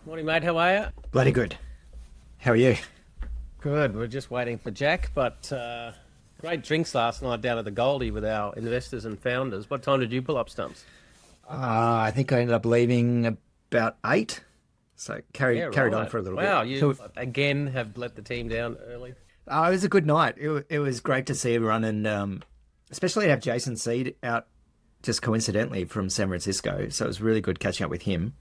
Morning, mate. How are you? Bloody good. How are you? Good. We're just waiting for Jack, but great drinks last night down at the Goldie with our investors and founders. What time did you pull up stumps? I think I ended up leaving about 8. So Yeah, carried on right. for a little bit. Wow, you again have let the team down early. It was a good night. It was great to see everyone, and especially to have Jason Seed out just coincidentally from San Francisco. So it was really good catching up with him.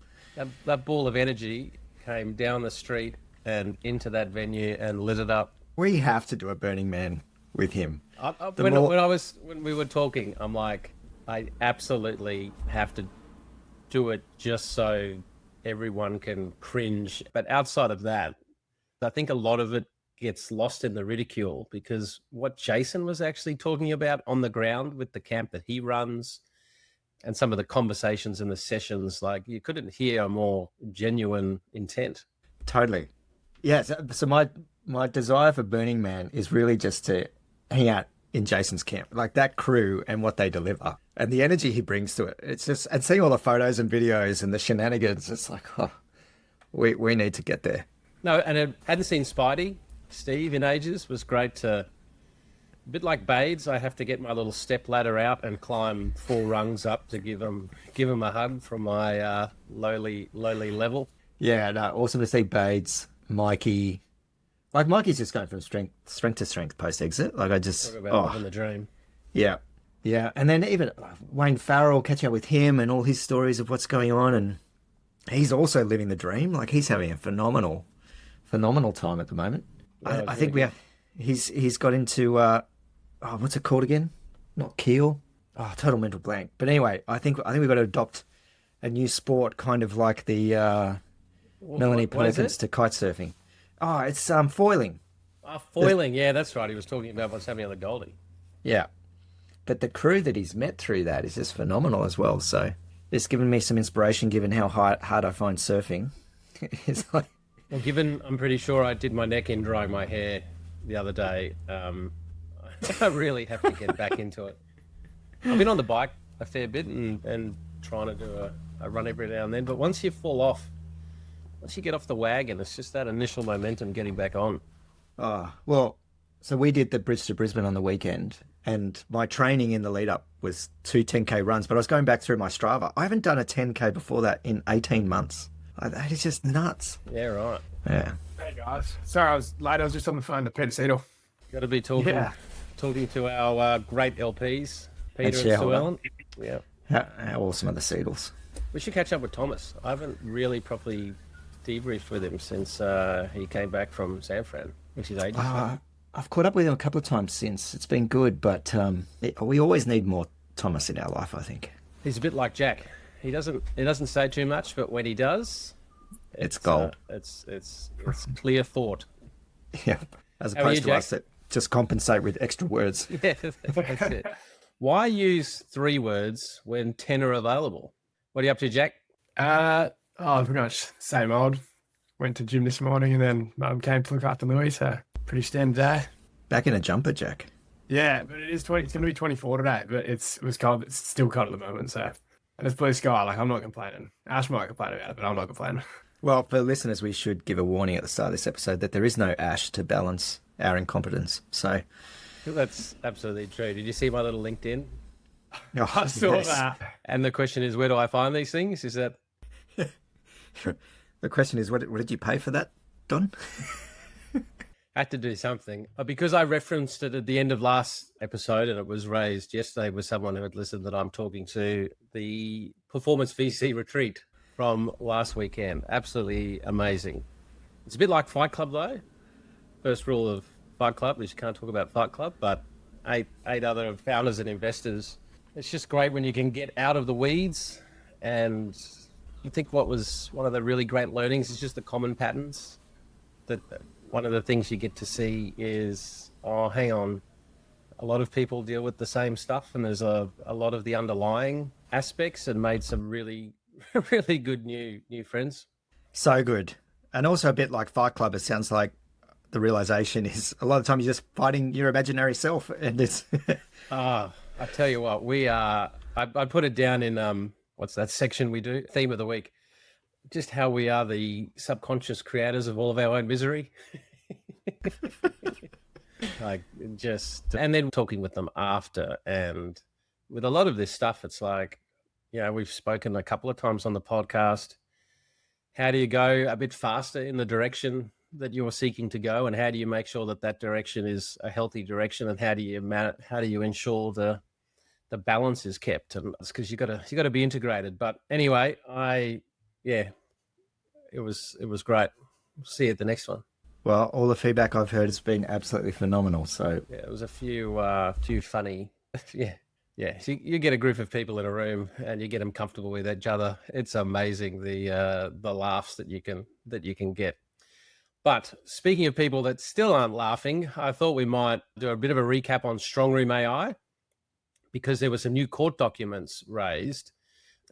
That ball of energy came down the street and into that venue and lit it up. We have to do a Burning Man with him. When we were talking, I'm like, I absolutely have to do it just so everyone can cringe. But outside of that, I think a lot of it gets lost in the ridicule because what Jason was actually talking about on the ground with the camp that he runs and some of the conversations in the sessions, like you couldn't hear a more genuine intent. Totally. Yeah. So my desire for Burning Man is really just to hang out in Jason's camp, like that crew and what they deliver and the energy he brings to it. It's just, and seeing all the photos and videos and the shenanigans, it's like, oh, we need to get there. No, and I hadn't seen Steve in ages. Was great to, a bit like Bades, I have to get my little step ladder out and climb 4 rungs up to give him a hug from my lowly level. Yeah, no, awesome to see Bades, Mikey. Like Mikey's just going from strength to strength post exit. Like I just, Talk about living the dream. yeah, yeah. And then even Wayne Farrell, catching up with him and all his stories of what's going on, and he's also living the dream. Like he's having a phenomenal time at the moment. Yeah, I think he's got into what's it called again? Not keel. Oh, total mental blank. But anyway, I think we've got to adopt a new sport, kind of like the Melanie Perkins to kite surfing. Oh, it's foiling. Foiling, yeah, that's right. He was talking about what's happening on the Goldie. Yeah. But the crew that he's met through that is just phenomenal as well. So it's given me some inspiration given how hard I find surfing. It's like, Well, given I'm pretty sure I did my neck in drying my hair the other day, I really have to get back into it. I've been on the bike a fair bit and trying to do a run every now and then, but once you fall off, once you get off the wagon, it's just that initial momentum getting back on. well, so we did the Bridge to Brisbane on the weekend, and my training in the lead up was 2 10K runs, but I was going back through my Strava. I haven't done a 10K before that in 18 months. That is just nuts. Yeah, right. Yeah. Hey guys, sorry I was late. I was just on the phone to Peter Cedar. Got to be talking to our great LPs, Peter and Sue Ellen. Yeah. How awesome are the Seedles? We should catch up with Thomas. I haven't really properly debriefed with him since he came back from San Fran, which is ages ago. I've caught up with him a couple of times since. It's been good, but we always need more Thomas in our life, I think. He's a bit like Jack. He doesn't say too much, but when he does, It's gold. It's clear thought. Yeah. As How are you, opposed to Jack? us that just compensate with extra words. Yeah, that's it. Why use 3 words when 10 are available? What are you up to, Jack? Pretty much same old. Went to gym this morning and then Mum came to look after Louis, so pretty standard day. Back in a jumper, Jack. Yeah, but it's going to be 24 today, but it was cold. It's still cold at the moment, so. And it's blue sky, like I'm not complaining. Ash might complain about it, but I'm not complaining. Well, for listeners, we should give a warning at the start of this episode that there is no Ash to balance our incompetence. So, That's absolutely true. Did you see my little LinkedIn? I saw that. And the question is, where do I find these things? Is that The question is, what did you pay for that, Don? I had to do something because I referenced it at the end of last episode, and it was raised yesterday with someone who had listened that I'm talking to the Performance VC retreat from last weekend. Absolutely amazing. It's a bit like Fight Club though. First rule of Fight Club is you can't talk about Fight Club, but eight other founders and investors. It's just great when you can get out of the weeds, and I think what was one of the really great learnings is just the common patterns. That one of the things you get to see is, oh, hang on, a lot of people deal with the same stuff, and there's a lot of the underlying aspects, and made some really, really good new friends. So good. And also a bit like Fight Club, it sounds like the realization is a lot of the time you're just fighting your imaginary self. And it's... I tell you what, we are, I put it down in, what's that section we do? Theme of the week. just how we are the subconscious creators of all of our own misery. And then talking with them after, and with a lot of this stuff, it's like, we've spoken a couple of times on the podcast. How do you go a bit faster in the direction that you're seeking to go, and how do you make sure that that direction is a healthy direction, and how do you ensure the balance is kept? And it's because you got to be integrated. But anyway, it was great. See you at the next one. Well, all the feedback I've heard has been absolutely phenomenal. So yeah, it was a few funny. Yeah. So you get a group of people in a room and you get them comfortable with each other. It's amazing the laughs that you can get. But speaking of people that still aren't laughing, I thought we might do a bit of a recap on Strongroom AI, because there were some new court documents raised.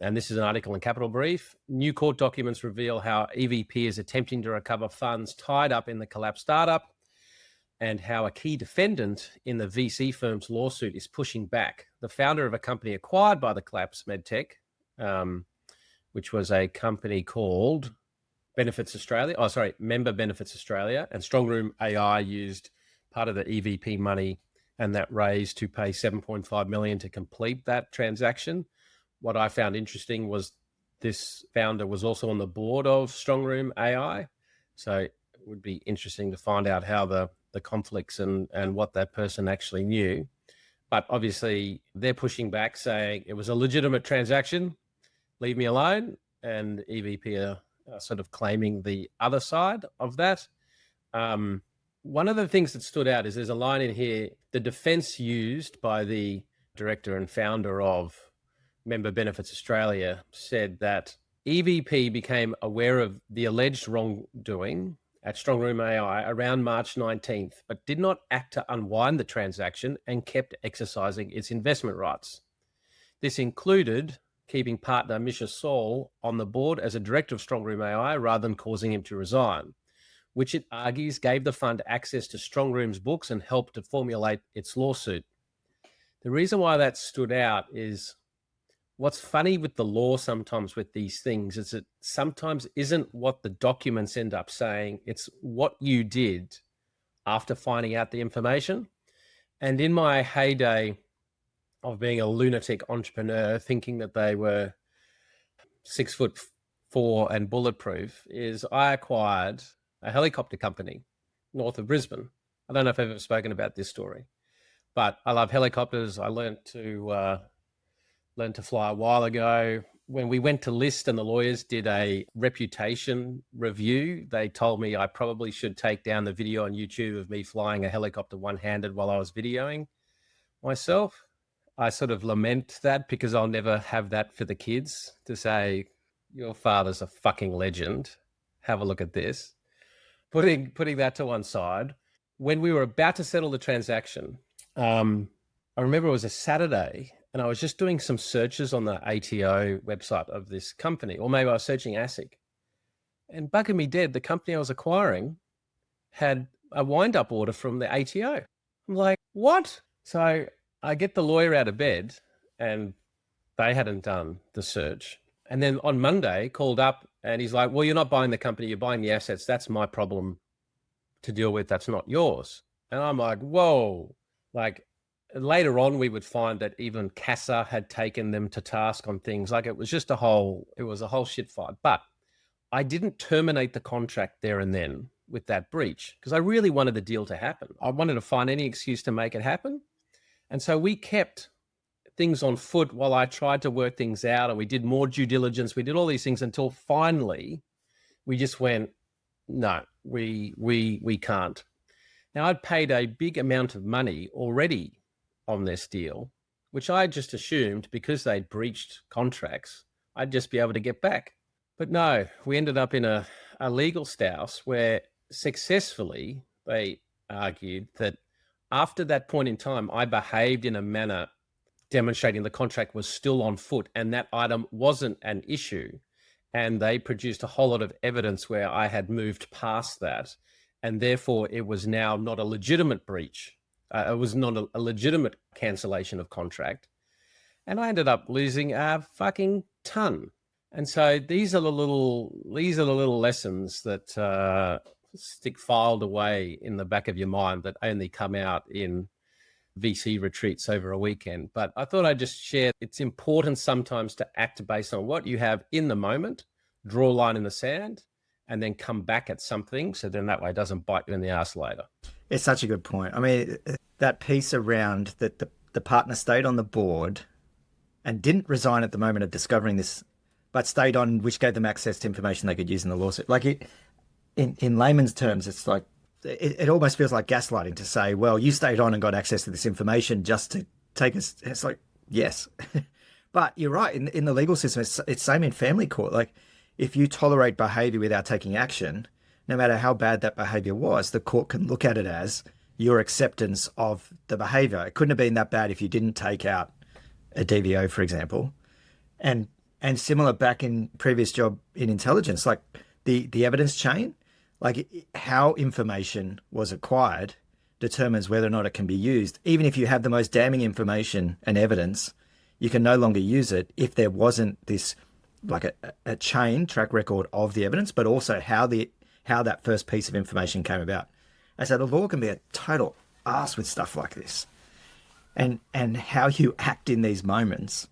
And this is an article in Capital Brief. New court documents reveal how EVP is attempting to recover funds tied up in the collapsed startup, and how a key defendant in the VC firm's lawsuit is pushing back. The founder of a company acquired by the collapsed medtech, which was a company called Member Benefits Australia, and Strongroom AI used part of the EVP money and that raise to pay $7.5 million to complete that transaction. What I found interesting was this founder was also on the board of Strongroom AI. So it would be interesting to find out how the conflicts and what that person actually knew. But obviously they're pushing back, saying it was a legitimate transaction, leave me alone. And EVP are sort of claiming the other side of that. One of the things that stood out is there's a line in here, the defense used by the director and founder of Member Benefits Australia said that EVP became aware of the alleged wrongdoing at Strongroom AI around March 19th, but did not act to unwind the transaction and kept exercising its investment rights. This included keeping partner Misha Saul on the board as a director of Strongroom AI rather than causing him to resign, which it argues gave the fund access to Strongroom's books and helped to formulate its lawsuit. The reason why that stood out is what's funny with the law sometimes with these things is it sometimes isn't what the documents end up saying, it's what you did after finding out the information. And in my heyday of being a lunatic entrepreneur, thinking that they were 6'4" and bulletproof, is I acquired a helicopter company north of Brisbane. I don't know if I've ever spoken about this story, but I love helicopters. I learned to fly a while ago. When we went to list and the lawyers did a reputation review, they told me I probably should take down the video on YouTube of me flying a helicopter one-handed while I was videoing myself. I sort of lament that because I'll never have that for the kids to say, your father's a fucking legend. Have a look at this. Putting that to one side, when we were about to settle the transaction, I remember it was a Saturday and I was just doing some searches on the ATO website of this company, or maybe I was searching ASIC. And bugging me dead, the company I was acquiring had a wind-up order from the ATO. I'm like, what? So I get the lawyer out of bed and they hadn't done the search. And then on Monday, called up and he's like, well, you're not buying the company, you're buying the assets. That's my problem to deal with. That's not yours. And I'm like, whoa. Like later on, we would find that even CASA had taken them to task on things. Like it was a whole shit fight. But I didn't terminate the contract there and then with that breach because I really wanted the deal to happen. I wanted to find any excuse to make it happen. And so we kept things on foot while I tried to work things out, and we did more due diligence. We did all these things until finally we just went, no, we can't. Now, I'd paid a big amount of money already on this deal, which I just assumed because they'd breached contracts, I'd just be able to get back. But no, we ended up in a legal stouse where successfully they argued that after that point in time, I behaved in a manner demonstrating the contract was still on foot and that item wasn't an issue. And they produced a whole lot of evidence where I had moved past that. And therefore, it was now not a legitimate breach. It was not a legitimate cancellation of contract. And I ended up losing a fucking ton. And so these are the little lessons that stick filed away in the back of your mind that only come out in VC retreats over a weekend. But I thought I'd just share, it's important sometimes to act based on what you have in the moment, draw a line in the sand, and then come back at something. So then that way it doesn't bite you in the ass later. It's such a good point. I mean, that piece around that the partner stayed on the board and didn't resign at the moment of discovering this, but stayed on, which gave them access to information they could use in the lawsuit. Like in layman's terms, it's like, it almost feels like gaslighting to say, well, you stayed on and got access to this information just to take us. It's like, yes. But you're right. In the legal system, it's same in family court. Like if you tolerate behavior without taking action, no matter how bad that behavior was, the court can look at it as your acceptance of the behavior. It couldn't have been that bad if you didn't take out a DVO, for example. And similar back in previous job in intelligence, like the evidence chain, like how information was acquired determines whether or not it can be used. Even if you have the most damning information and evidence, you can no longer use it if there wasn't this like a chain track record of the evidence, but also how that first piece of information came about. And so the law can be a total ass with stuff like this. And how you act in these moments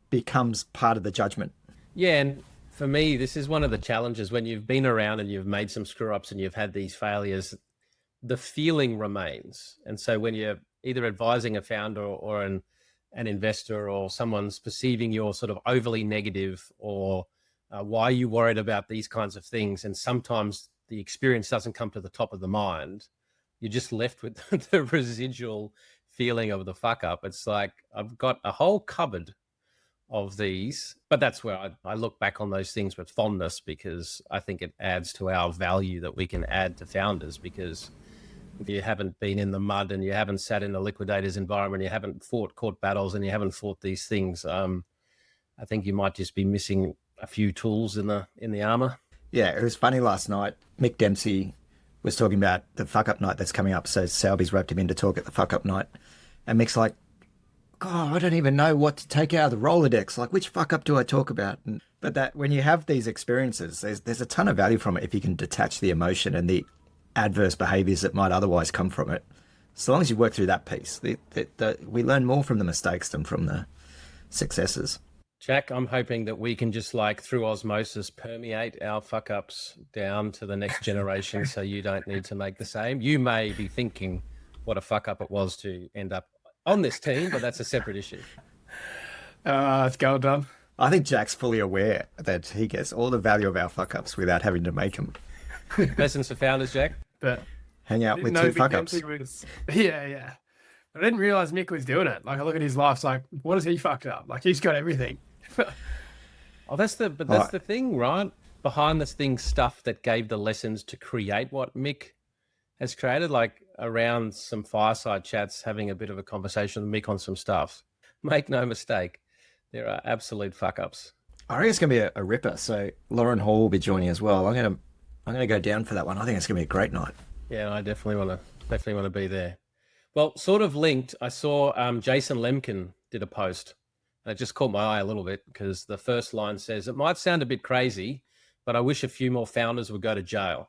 becomes part of the judgment. Yeah, and for me, this is one of the challenges when you've been around and you've made some screw-ups and you've had these failures, the feeling remains. And so when you're either advising a founder or an investor or someone's perceiving you're sort of overly negative or why are you worried about these kinds of things, and sometimes the experience doesn't come to the top of the mind, you're just left with the residual feeling of the fuck up. It's like, I've got a whole cupboard of these, but that's where I look back on those things with fondness, because I think it adds to our value that we can add to founders. Because if you haven't been in the mud and you haven't sat in a liquidator's environment, you haven't fought court battles and you haven't fought these things, I think you might just be missing a few tools in the armor. Yeah, it was funny last night. Mick Dempsey was talking about the fuck up night that's coming up. So Selby's roped him in to talk at the fuck up night, and Mick's like, God, I don't even know what to take out of the Rolodex. Like, which fuck up do I talk about? But that when you have these experiences, there's a ton of value from it if you can detach the emotion and the adverse behaviors that might otherwise come from it. So long as you work through that piece, we learn more from the mistakes than from the successes. Jack, I'm hoping that we can just like through osmosis permeate our fuck ups down to the next generation so you don't need to make the same. You may be thinking what a fuck up it was to end up on this team, but that's a separate issue. It's well done. I think Jack's fully aware that he gets all the value of our fuck ups without having to make them. Lessons for founders, Jack. But hang out with two fuck ups. Yeah. I didn't realize Mick was doing it. Like I look at his life, it's like, what has he fucked up? Like he's got everything. That's the thing, right? Behind this thing, stuff that gave the lessons to create what Mick has created, like around some fireside chats, having a bit of a conversation with Mick on some stuff. Make no mistake, there are absolute fuck ups. I think it's going to be a ripper. So Lauren Hall will be joining as well. I'm going to go down for that one. I think it's going to be a great night. Yeah, I definitely want to be there. Well, sort of linked, I saw Jason Lemkin did a post. And it just caught my eye a little bit because the first line says, it might sound a bit crazy, but I wish a few more founders would go to jail.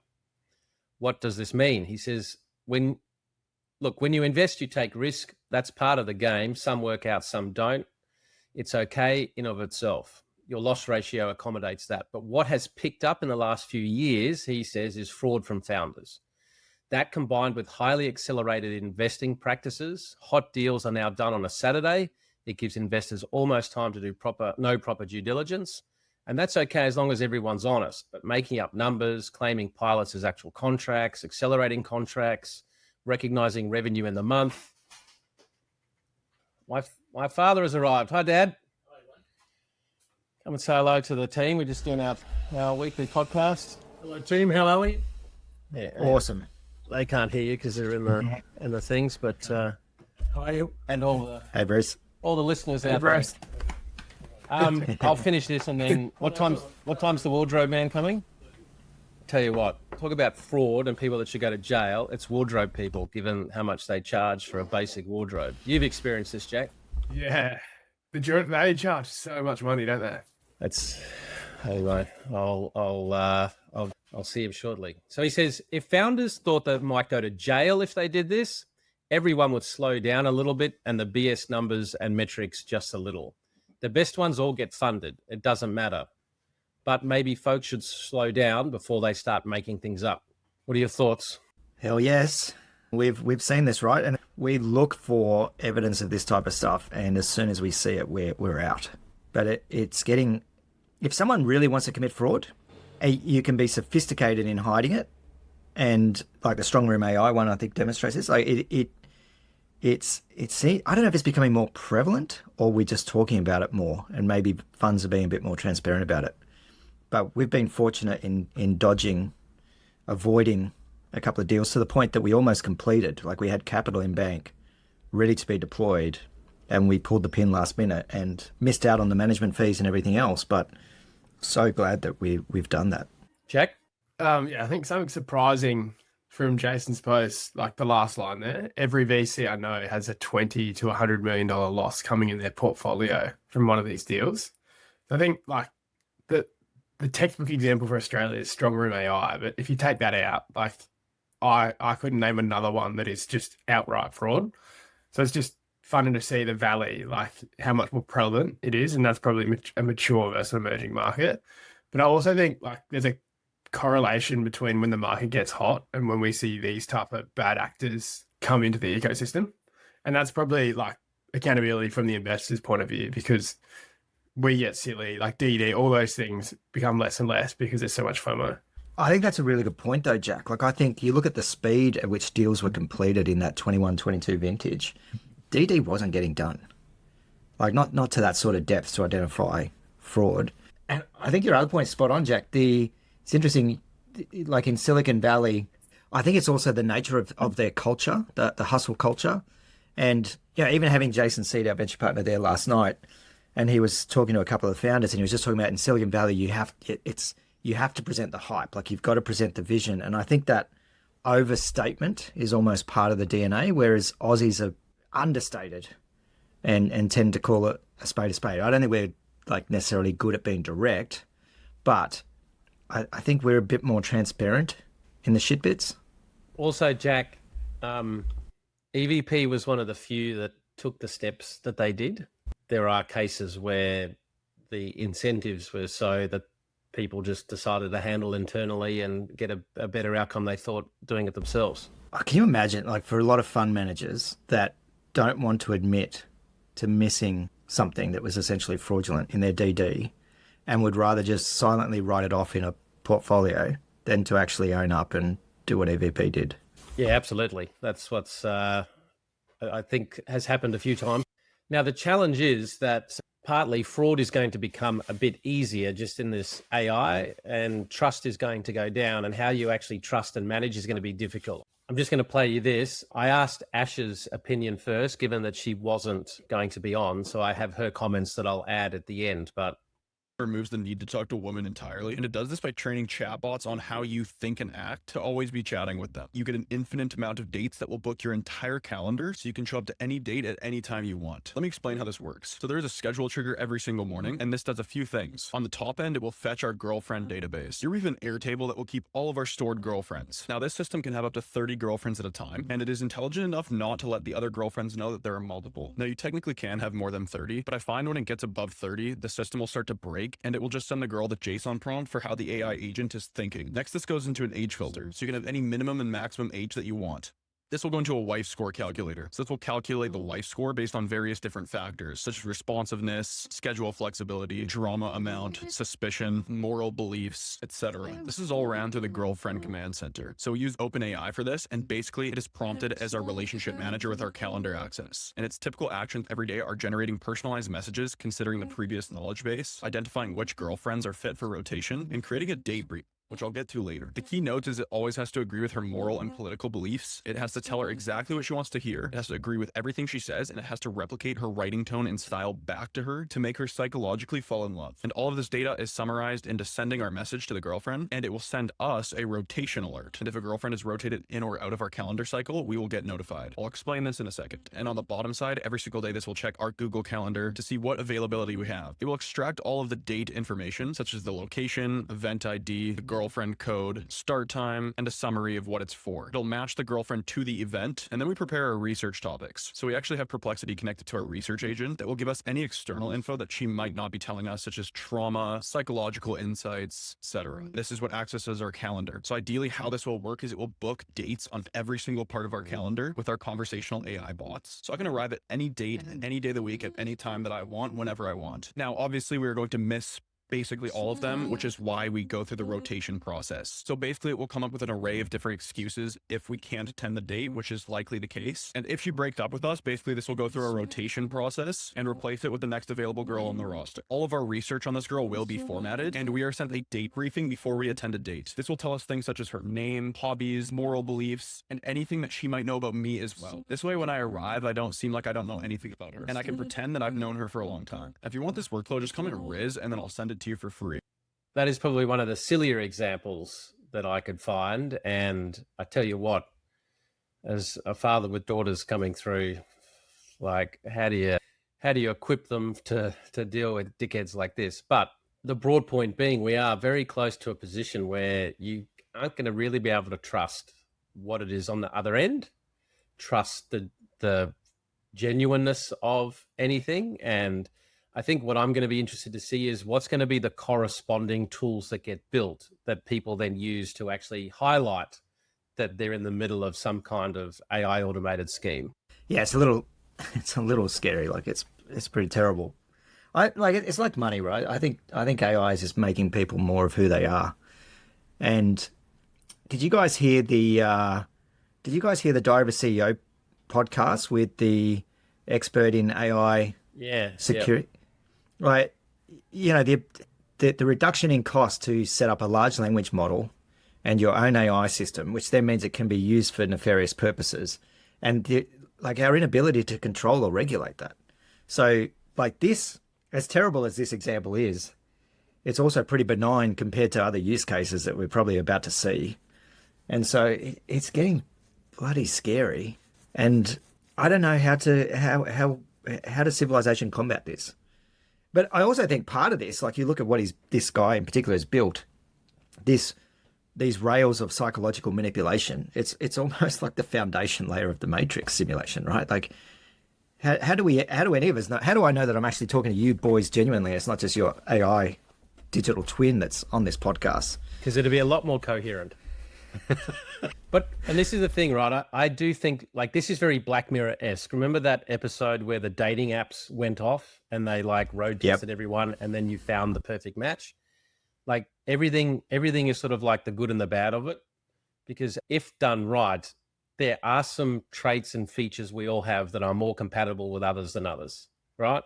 What does this mean? He says, when you invest, you take risk. That's part of the game. Some work out, some don't. It's okay in of itself. Your loss ratio accommodates that. But what has picked up in the last few years, he says, is fraud from founders. That combined with highly accelerated investing practices, hot deals are now done on a Saturday. It gives investors almost time to do no proper due diligence. And that's okay as long as everyone's honest. But making up numbers, claiming pilots as actual contracts, accelerating contracts, recognizing revenue in the month. My father has arrived. Hi, Dad. Hi, mate. Come and say hello to the team. We're just doing our weekly podcast. Hello, team. How are we? Yeah, awesome. They can't hear you because they're in the things, but How are you? and Hey, Bruce. all the listeners out there. I'll finish this and then what time's the wardrobe man coming? Tell you what, talk about fraud and people that should go to jail. It's wardrobe people, given how much they charge for a basic wardrobe. You've experienced this, Jack. Yeah. They charge so much money, don't they? That's Anyway, I'll see him shortly. So he says, if founders thought they might go to jail if they did this, everyone would slow down a little bit and the BS numbers and metrics just a little. The best ones all get funded. It doesn't matter. But maybe folks should slow down before they start making things up. What are your thoughts? Hell yes. We've seen this, right? And we look for evidence of this type of stuff, and as soon as we see it, we're out. But it's getting... If someone really wants to commit fraud, you can be sophisticated in hiding it. And like the Strong Room AI one, I think demonstrates this. Like it's I don't know if it's becoming more prevalent or we're just talking about it more, and maybe funds are being a bit more transparent about it. But we've been fortunate in avoiding a couple of deals to the point that we almost completed. Like we had capital in bank ready to be deployed, and we pulled the pin last minute and missed out on the management fees and everything else. But so glad that we've done that. Jack? Yeah, I think something surprising from Jason's post, like the last line there. Every VC I know has a $20 to $100 million loss coming in their portfolio from one of these deals. So I think like the textbook example for Australia is Strong Room AI, but if you take that out, like I couldn't name another one that is just outright fraud. So it's just funny to see the valley, like how much more prevalent it is, and that's probably a mature versus emerging market. But I also think like there's a correlation between when the market gets hot and when we see these type of bad actors come into the ecosystem, and that's probably like accountability from the investor's point of view, because we get silly, like DD, all those things become less and less because there's so much FOMO. I think that's a really good point though, Jack. Like I think you look at the speed at which deals were completed in that 21-22 vintage, DD wasn't getting done. Like not to that sort of depth to identify fraud. And I think your other point is spot on, Jack. It's interesting, like in Silicon Valley, I think it's also the nature of their culture, the hustle culture. And even having Jason Seed, our venture partner, there last night, and he was talking to a couple of founders, and he was just talking about in Silicon Valley, you have to present the hype, like you've got to present the vision. And I think that overstatement is almost part of the DNA, whereas Aussies are understated and tend to call it a spade a spade. I don't think we're like necessarily good at being direct, but I think we're a bit more transparent in the shit bits. Also, Jack, EVP was one of the few that took the steps that they did. There are cases where the incentives were so that people just decided to handle internally and get a better outcome they thought doing it themselves. Can you imagine, like for a lot of fund managers that don't want to admit to missing something that was essentially fraudulent in their DD and would rather just silently write it off in a portfolio than to actually own up and do what EVP did? Yeah, absolutely. That's what's I think has happened a few times. Now, the challenge is that partly fraud is going to become a bit easier just in this AI, and trust is going to go down, and how you actually trust and manage is going to be difficult. I'm just going to play you this. I asked Ash's opinion first, given that she wasn't going to be on, so I have her comments that I'll add at the end, but removes the need to talk to a woman entirely, and it does this by training chatbots on how you think and act to always be chatting with them. You get an infinite amount of dates that will book your entire calendar, so you can show up to any date at any time you want. Let me explain how this works. So there is a schedule trigger every single morning, and this does a few things. On the top end, it will fetch our girlfriend database. Here we have an Airtable that will keep all of our stored girlfriends. Now this system can have up to 30 girlfriends at a time, and it is intelligent enough not to let the other girlfriends know that there are multiple. Now you technically can have more than 30, but I find when it gets above 30, the system will start to break, and it will just send the girl the JSON prompt for how the AI agent is thinking. Next, this goes into an age filter, so you can have any minimum and maximum age that you want. This will go into a wife score calculator. So this will calculate the wife score based on various different factors, such as responsiveness, schedule flexibility, drama amount, suspicion, moral beliefs, etc. This is all ran through the girlfriend command center. So we use OpenAI for this, and basically it is prompted as our relationship manager with our calendar access. And its typical actions every day are generating personalized messages, considering the previous knowledge base, identifying which girlfriends are fit for rotation, and creating a date brief. which I'll get to later. The key note is it always has to agree with her moral and political beliefs. It has to tell her exactly what she wants to hear. It has to agree with everything she says, and it has to replicate her writing tone and style back to her to make her psychologically fall in love. And all of this data is summarized into sending our message to the girlfriend, and it will send us a rotation alert. And if a girlfriend is rotated in or out of our calendar cycle, we will get notified. I'll explain this in a second. And on the bottom side, every single day, this will check our Google Calendar to see what availability we have. It will extract all of the date information, such as the location, event ID, the girlfriend code, start time, and a summary of what it's for. It'll match the girlfriend to the event, and then we prepare our research topics. So we actually have Perplexity connected to our research agent that will give us any external info that she might not be telling us, such as trauma, psychological insights, etc. This is what accesses our calendar. So ideally, how this will work is it will book dates on every single part of our calendar with our conversational AI bots. So I can arrive at any date, any day of the week, at any time that I want, whenever I want. Now, obviously, we're going to miss basically all of them, which is why we go through the rotation process. So basically, it will come up with an array of different excuses if we can't attend the date, which is likely the case. And if she breaks up with us, basically this will go through a rotation process and replace it with the next available girl on the roster. All of our research on this girl will be formatted, and we are sent a date briefing before we attend a date. This will tell us things such as her name, hobbies, moral beliefs, and anything that she might know about me as well. This way, when I arrive, I don't seem like I don't know anything about her, and I can pretend that I've known her for a long time. If you want this workflow, just come in Riz, and then I'll send it to you for free. That is probably one of the sillier examples that I could find. And I tell you what, as a father with daughters coming through, like how do you equip them to deal with dickheads like this? But the broad point being, we are very close to a position where you aren't going to really be able to trust what it is on the other end, trust the genuineness of anything. And I think what I'm going to be interested to see is what's going to be the corresponding tools that get built that people then use to actually highlight that they're in the middle of some kind of AI automated scheme. Yeah, it's a little scary. Like it's pretty terrible. It's like money, right? I think AI is just making people more of who they are. And did you guys hear the Diary of a CEO podcast with the expert in AI security? Yep. Right. You know, the reduction in cost to set up a large language model and your own AI system, which then means it can be used for nefarious purposes, and our inability to control or regulate that. So like this, as terrible as this example is, it's also pretty benign compared to other use cases that we're probably about to see. And so it's getting bloody scary. And I don't know how does civilization combat this? But I also think part of this, like you look at what this guy in particular has built, these rails of psychological manipulation. It's almost like the foundation layer of the Matrix simulation, right? Like, how do any of us know? How do I know that I'm actually talking to you boys genuinely? It's not just your AI digital twin that's on this podcast. Because it'll be a lot more coherent. And this is the thing, right? I do think like this is very Black Mirror-esque. Remember that episode where the dating apps went off and they like road tested everyone and then you found the perfect match? Like everything is sort of like the good and the bad of it. Because if done right, there are some traits and features we all have that are more compatible with others than others, right?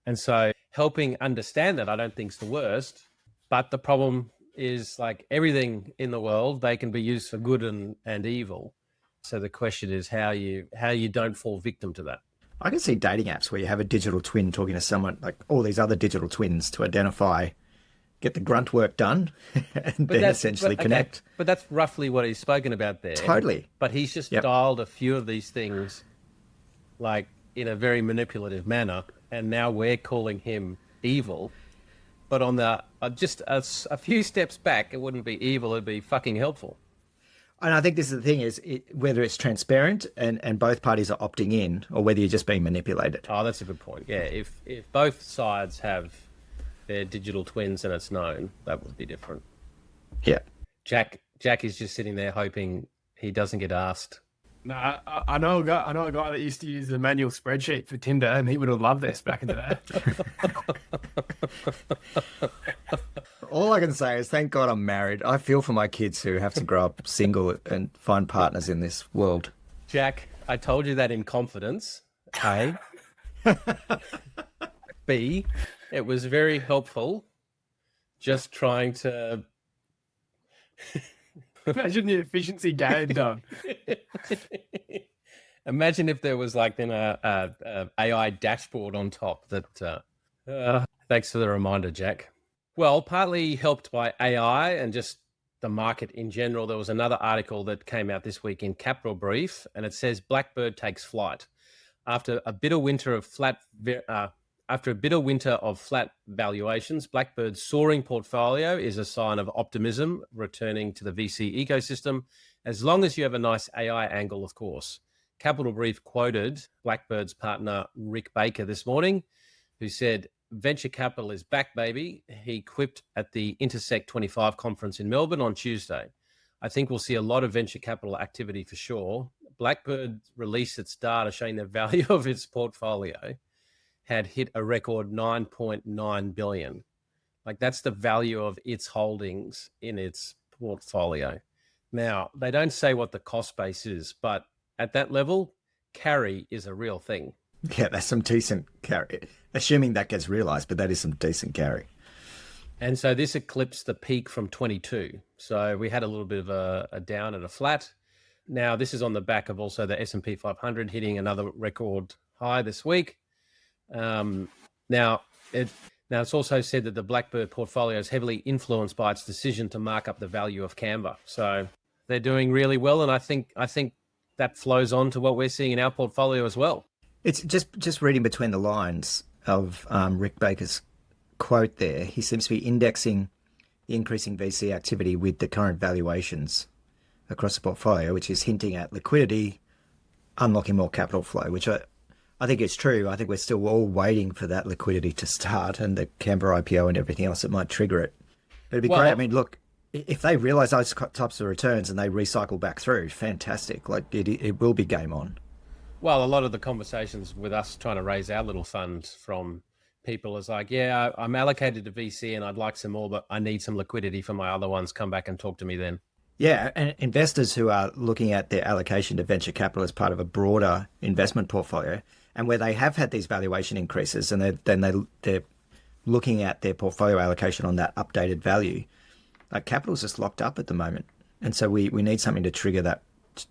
And so helping understand that I don't think is the worst, but the problem is like everything in the world, they can be used for good and evil. So the question is how you don't fall victim to that. I can see dating apps where you have a digital twin talking to someone, like all these other digital twins, to identify, get the grunt work done, and then essentially connect. Okay. But that's roughly what he's spoken about there. Totally. But he's just dialed a few of these things like in a very manipulative manner, and now we're calling him evil. But on the just a few steps back, it wouldn't be evil; it'd be fucking helpful. And I think this is the thing: is whether it's transparent and both parties are opting in, or whether you're just being manipulated. Oh, that's a good point. Yeah, if both sides have their digital twins and it's known, that would be different. Yeah. Jack is just sitting there hoping he doesn't get asked. No, I know a guy that used to use the manual spreadsheet for Tinder, and he would have loved this back in the day. All I can say is thank God I'm married. I feel for my kids who have to grow up single and find partners in this world. Jack, I told you that in confidence. A. B, it was very helpful just trying to Imagine the efficiency gain done. Imagine if there was like then a AI dashboard on top that. Thanks for the reminder, Jack. Well, partly helped by AI and just the market in general, there was another article that came out this week in Capital Brief, and it says Blackbird takes flight after a bitter winter of flat. After a bitter winter of flat valuations, Blackbird's soaring portfolio is a sign of optimism returning to the VC ecosystem, as long as you have a nice AI angle, of course. Capital Brief quoted Blackbird's partner Rick Baker this morning, who said, "Venture capital is back, baby," he quipped at the Intersect 25 conference in Melbourne on Tuesday. "I think we'll see a lot of venture capital activity for sure." Blackbird released its data showing the value of its portfolio had hit a record 9.9 billion. Like, that's the value of its holdings in its portfolio. Now, they don't say what the cost base is, but at that level, carry is a real thing. Yeah, that's some decent carry. Assuming that gets realized, but that is some decent carry. And so this eclipsed the peak from 22. So we had a little bit of a down and a flat. Now, this is on the back of also the S&P 500 hitting another record high this week. Now, it's also said that the Blackbird portfolio is heavily influenced by its decision to mark up the value of Canva. So they're doing really well, and I think that flows on to what we're seeing in our portfolio as well. It's just reading between the lines of Rick Baker's quote there. He seems to be indexing the increasing VC activity with the current valuations across the portfolio, which is hinting at liquidity, unlocking more capital flow, which I think it's true. I think we're still all waiting for that liquidity to start and the Canva IPO and everything else that might trigger it. But it'd be great. I mean, look, if they realize those types of returns and they recycle back through, fantastic. Like, it will be game on. Well, a lot of the conversations with us trying to raise our little fund from people is like, yeah, I'm allocated to VC and I'd like some more, but I need some liquidity for my other ones. Come back and talk to me then. Yeah, and investors who are looking at their allocation to venture capital as part of a broader investment portfolio, and where they have had these valuation increases, and they're looking at their portfolio allocation on that updated value, capital's just locked up at the moment, and so we need something to trigger that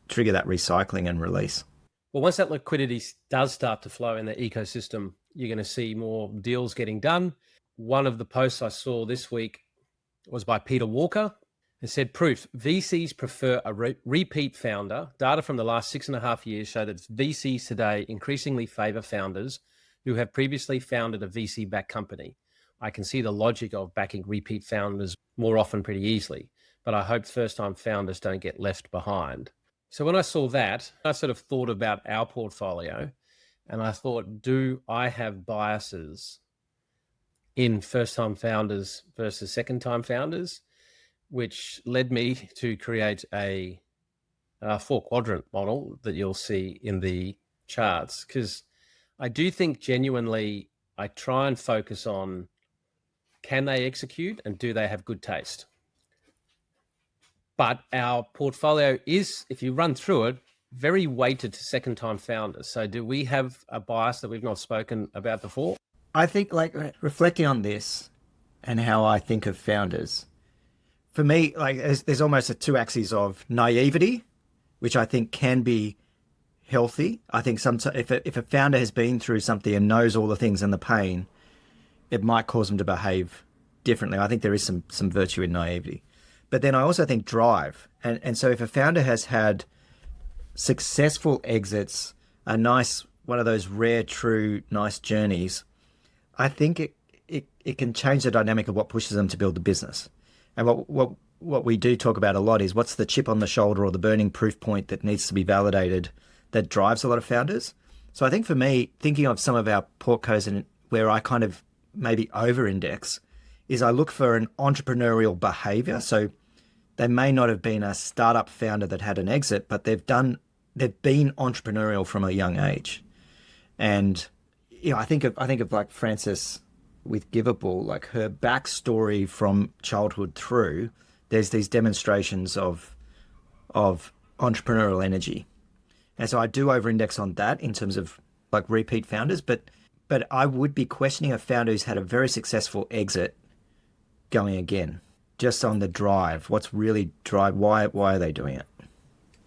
recycling and release. Well, once that liquidity does start to flow in the ecosystem, you're going to see more deals getting done. One of the posts I saw this week was by Peter Walker. It said, proof, VCs prefer a repeat founder. Data from the last 6.5 years show that VCs today increasingly favor founders who have previously founded a VC-backed company. I can see the logic of backing repeat founders more often pretty easily, but I hope first-time founders don't get left behind. So when I saw that, I sort of thought about our portfolio, and I thought, do I have biases in first-time founders versus second-time founders? Which led me to create a 4-quadrant model that you'll see in the charts, because I do think genuinely I try and focus on, can they execute and do they have good taste? But our portfolio is, if you run through it, very weighted to second-time founders. So do we have a bias that we've not spoken about before? I think, like, reflecting on this and how I think of founders, for me, like, there's almost a two axes of naivety, which I think can be healthy. I think sometimes if a founder has been through something and knows all the things and the pain, it might cause them to behave differently. I think there is some virtue in naivety. But then I also think drive. And so if a founder has had successful exits, a nice, one of those rare, true, nice journeys, I think it can change the dynamic of what pushes them to build the business. And what we do talk about a lot is what's the chip on the shoulder or the burning proof point that needs to be validated that drives a lot of founders. So I think for me, thinking of some of our portcos and where I kind of maybe over-index is I look for an entrepreneurial behavior. So they may not have been a startup founder that had an exit, but they've been entrepreneurial from a young age. And I think of like Frances with Giveable, like her backstory from childhood through, there's these demonstrations of entrepreneurial energy. And so I do over-index on that in terms of like repeat founders, but I would be questioning a founder who's had a very successful exit going again. just on the drive. What's really drive? Why are they doing it?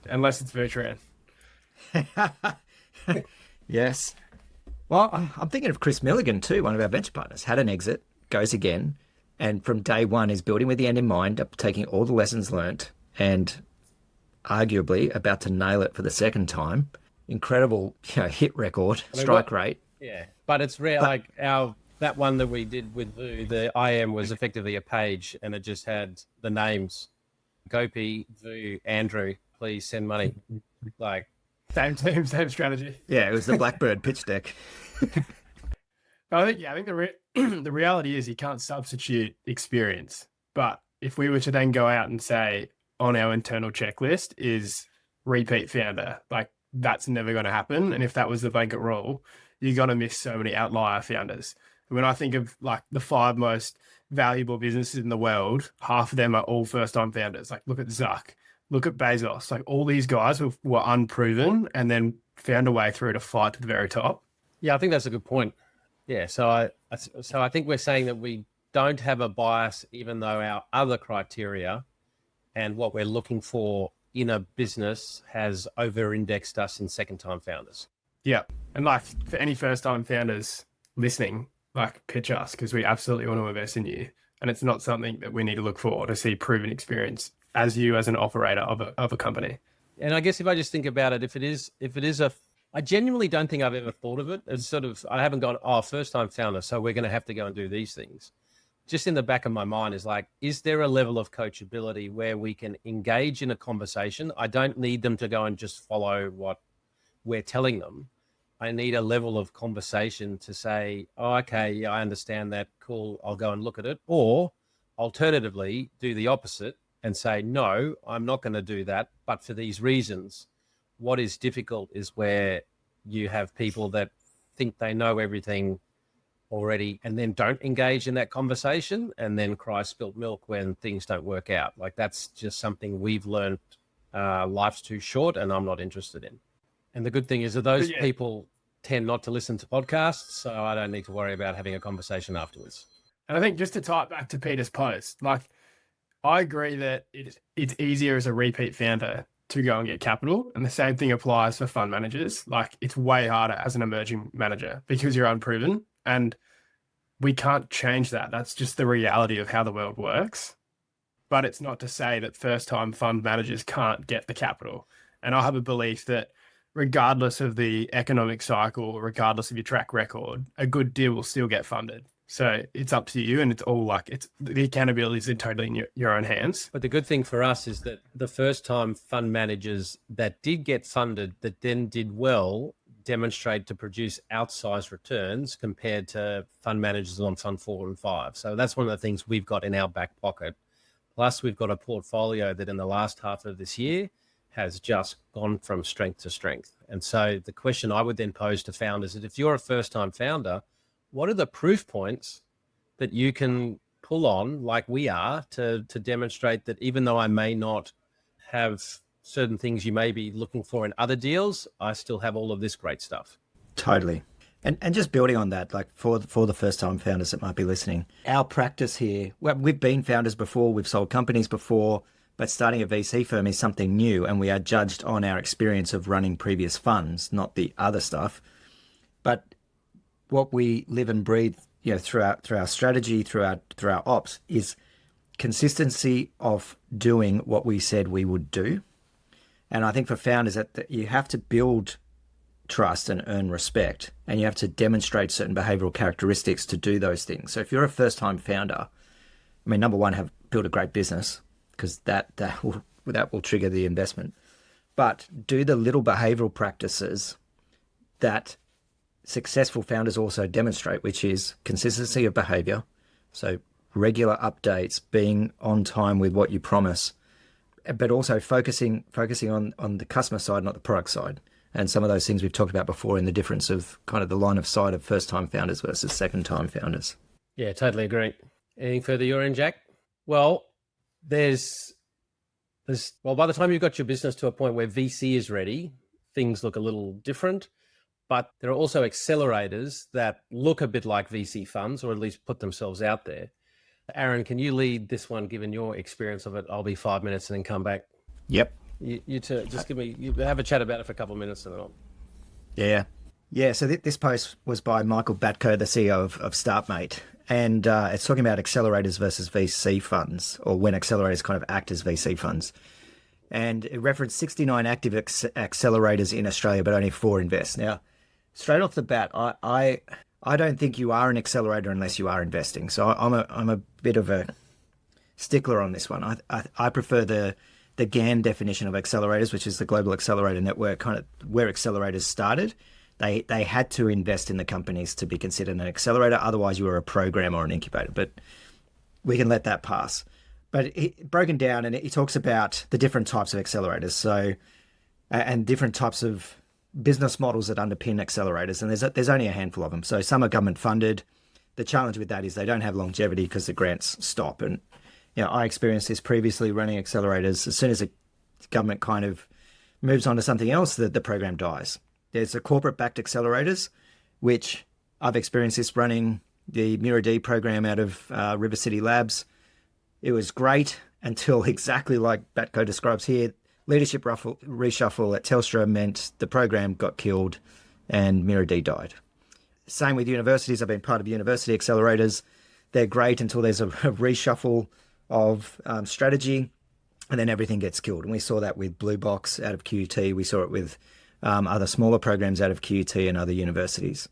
Unless it's Bertrand. Yes. Well, I'm thinking of Chris Milligan too, one of our venture partners. Had an exit, goes again, and from day one is building with the end in mind, taking all the lessons learnt, and arguably about to nail it for the second time. Incredible, hit record, strike rate. Yeah, but it's rare. Like that one that we did with Vu, the IM was effectively a page, and it just had the names: Gopi, Vu, Andrew. Please send money. Like Same team, same strategy. Yeah, it was the Blackbird pitch deck. I think the reality is you can't substitute experience. But if we were to then go out and say on our internal checklist is repeat founder, like that's never going to happen. And if that was the blanket rule, you're going to miss so many outlier founders. When I think of like the 5 most valuable businesses in the world, half of them are all first-time founders. Like look at Zuck, look at Bezos, like all these guys were unproven and then found a way through to fight to the very top. Yeah, I think that's a good point. Yeah, so I think we're saying that we don't have a bias, even though our other criteria and what we're looking for in a business has over-indexed us in second-time founders. Yeah, and like for any first-time founders listening, like pitch us because we absolutely want to invest in you, and it's not something that we need to look for to see proven experience as you as an operator of a company. And I guess if I just think about it, if it is I genuinely don't think I've ever thought of it as sort of, I haven't gone, first time founder, so we're going to have to go and do these things. Just in the back of my mind is like, is there a level of coachability where we can engage in a conversation? I don't need them to go and just follow what we're telling them. I need a level of conversation to say, okay, yeah, I understand that. Cool. I'll go and look at it. Or alternatively, do the opposite and say, no, I'm not going to do that. But for these reasons, what is difficult is where you have people that think they know everything already and then don't engage in that conversation and then cry spilt milk when things don't work out. Like that's just something we've learned. Life's too short and I'm not interested in. And the good thing is that those people tend not to listen to podcasts, so I don't need to worry about having a conversation afterwards. And I think just to tie it back to Peter's post, like I agree that it's easier as a repeat founder to go and get capital. And the same thing applies for fund managers. Like it's way harder as an emerging manager because you're unproven and we can't change that. That's just the reality of how the world works. But it's not to say that first time fund managers can't get the capital. And I have a belief that regardless of the economic cycle, regardless of your track record, a good deal will still get funded. So it's up to you, and it's all like the accountability is totally in your own hands. But the good thing for us is that the first time fund managers that did get funded, that then did well, demonstrate to produce outsized returns compared to fund managers on fund 4 and 5. So that's one of the things we've got in our back pocket. Plus, we've got a portfolio that in the last half of this year has just gone from strength to strength. And so the question I would then pose to founders is, if you're a first-time founder, what are the proof points that you can pull on, like we are, to demonstrate that even though I may not have certain things you may be looking for in other deals, I still have all of this great stuff? Totally. And just building on that, like for the first-time founders that might be listening, our practice here, well, we've been founders before, we've sold companies before, but starting a VC firm is something new, and we are judged on our experience of running previous funds, not the other stuff. But what we live and breathe, through our strategy, through our ops, is consistency of doing what we said we would do. And I think for founders that you have to build trust and earn respect, and you have to demonstrate certain behavioral characteristics to do those things. So if you're a first-time founder, I mean, number one, build a great business, because that will trigger the investment. But do the little behavioral practices that successful founders also demonstrate, which is consistency of behavior. So regular updates, being on time with what you promise, but also focusing on the customer side, not the product side. And some of those things we've talked about before in the difference of kind of the line of sight of first-time founders versus second-time founders. Yeah, totally agree. Anything further you're in, Jack? Well, by the time you've got your business to a point where VC is ready, things look a little different. But there are also accelerators that look a bit like VC funds, or at least put themselves out there. Aaron, can you lead this one, given your experience of it? I'll be 5 minutes and then come back. Yep. You two, just you have a chat about it for a couple of minutes and then I'll... Yeah. Yeah, so this post was by Michael Batko, the CEO of StartMate, and it's talking about accelerators versus VC funds, or when accelerators kind of act as VC funds. And it referenced 69 active accelerators in Australia, but only 4 invest. Now, straight off the bat, I don't think you are an accelerator unless you are investing. So I'm a bit of a stickler on this one. I prefer the GAN definition of accelerators, which is the Global Accelerator Network, kind of where accelerators started. They had to invest in the companies to be considered an accelerator. Otherwise, you were a program or an incubator. But we can let that pass. But broken down, and he talks about the different types of accelerators, so and different types of business models that underpin accelerators. And there's only a handful of them. So some are government funded. The challenge with that is they don't have longevity because the grants stop. And I experienced this previously running accelerators. As soon as the government kind of moves on to something else, the program dies. There's the corporate-backed accelerators, which I've experienced this running the Mira-D program out of River City Labs. It was great until exactly like Batko describes here, leadership reshuffle at Telstra meant the program got killed and Mira-D died. Same with universities. I've been part of university accelerators. They're great until there's a reshuffle of strategy, and then everything gets killed. And we saw that with Blue Box out of QUT. We saw it with other smaller programs out of QUT and other universities.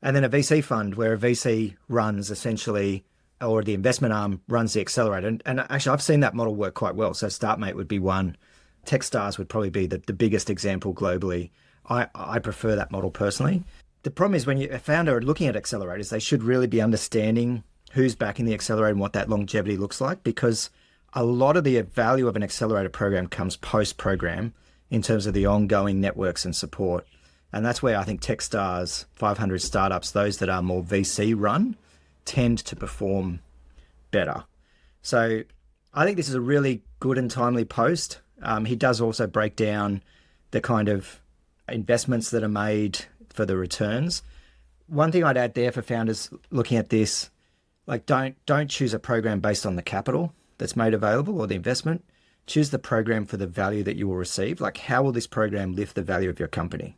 And then a VC fund where a VC runs essentially, or the investment arm runs the accelerator. And actually, I've seen that model work quite well. So StartMate would be one. Techstars would probably be the biggest example globally. I prefer that model personally. The problem is when you're a founder looking at accelerators, they should really be understanding who's backing the accelerator and what that longevity looks like, because a lot of the value of an accelerator program comes post-program in terms of the ongoing networks and support. And that's where I think Techstars, 500 startups, those that are more VC run, tend to perform better. So I think this is a really good and timely post. He does also break down the kind of investments that are made for the returns. One thing I'd add there for founders looking at this, like don't choose a program based on the capital that's made available or the investment. Choose the program for the value that you will receive. Like, how will this program lift the value of your company?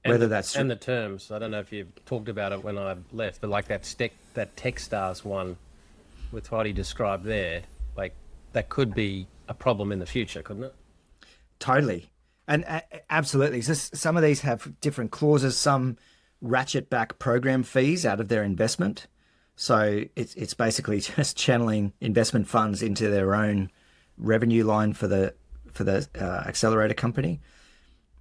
And the terms. I don't know if you've talked about it when I left, but like that Techstars one with what he described there, like that could be a problem in the future, couldn't it? Totally. And absolutely. Some of these have different clauses. Some ratchet back program fees out of their investment. So it's basically just channeling investment funds into their own revenue line for the accelerator company.